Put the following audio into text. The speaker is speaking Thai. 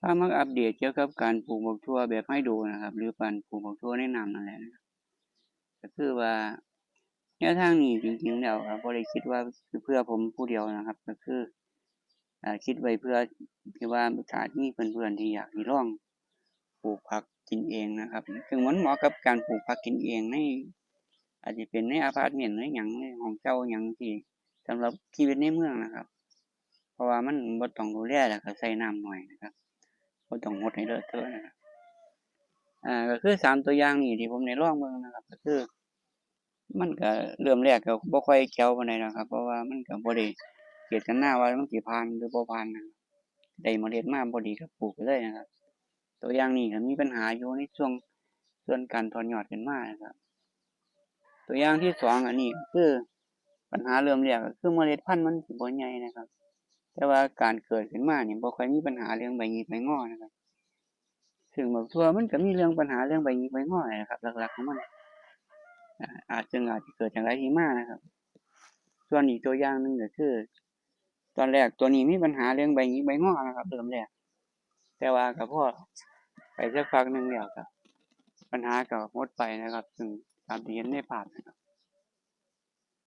ถ้ามาอัปเดตเกี่ยวกับการปลูกบักทั่วแบบไฮโดรนะครับหรือการปลูกบักทั่วในน้ำนั่นแหละก็คือว่าแนวทางนี้จริงๆแล้วก็บ่ได้คิดว่าเพื่อผมผู้เดียวนะครับก็คือคิดไว้เพื่อที่ว่าถ้ามีเพื่อนๆที่อยากสิลองปลูกผักกินเองนะครับซึ่งมันเหมาะกับการปลูกผักกินเองในอาจจะเป็นในอะพาร์ตเมนต์หรือหยังในห้องเช่าหยังที่สำหรับชีวิตในเมืองนะครับเพราะว่ามันบ่ต้องดูแลแล้วก็ใช้น้ำน้อยนะครับบ่ต้องรดให้เลอะเทอะนะครับก็คือ3ตัวอย่างนี้ที่ผมได้ลองเบิ่งนะครับก็คือมันก็เริ่มแรกก็บ่ค่อยแจ๋วปานใดนะครับเพราะว่ามันก็บ่ได้เจตนาว่ามันสิผ่านหรือบ่ผ่านนะครับได้เมล็ดมาบ่ดีก็ปลูกไปเลยนะครับตัวอย่างนี้ก็มีปัญหาอยู่ในส่วนการถอนยอดขึ้นมานะครับตัวอย่างที่2อันนี้ก็คือปัญหาเริ่มแรกก็คือเมล็ดพันธุ์มันสิบ่ใหญ่นะครับแต่ว่าการเกิดขึ้นมานี่บ่ค่อยมีปัญหาเรื่องใบหงิกใบงอนะครับซึ่งบักทั่วมันก็มีเรื่องปัญหาเรื่องใบหงิกใบงอนี่แหละครับหลักๆของมันอาจสิเกิดจากหลายที่มานะครับส่วนอีกตัวอย่างหนึ่งก็คือตอนแรกตัวนี้มีปัญหาเรื่องใบหงิกใบงอนะครับเริ่มแรกแต่ว่าก็พอไปสักพักหนึ่งแล้วก็ปัญหาก็หมดไปนะครับซึ่งตามที่เห็นในภาพนะครับ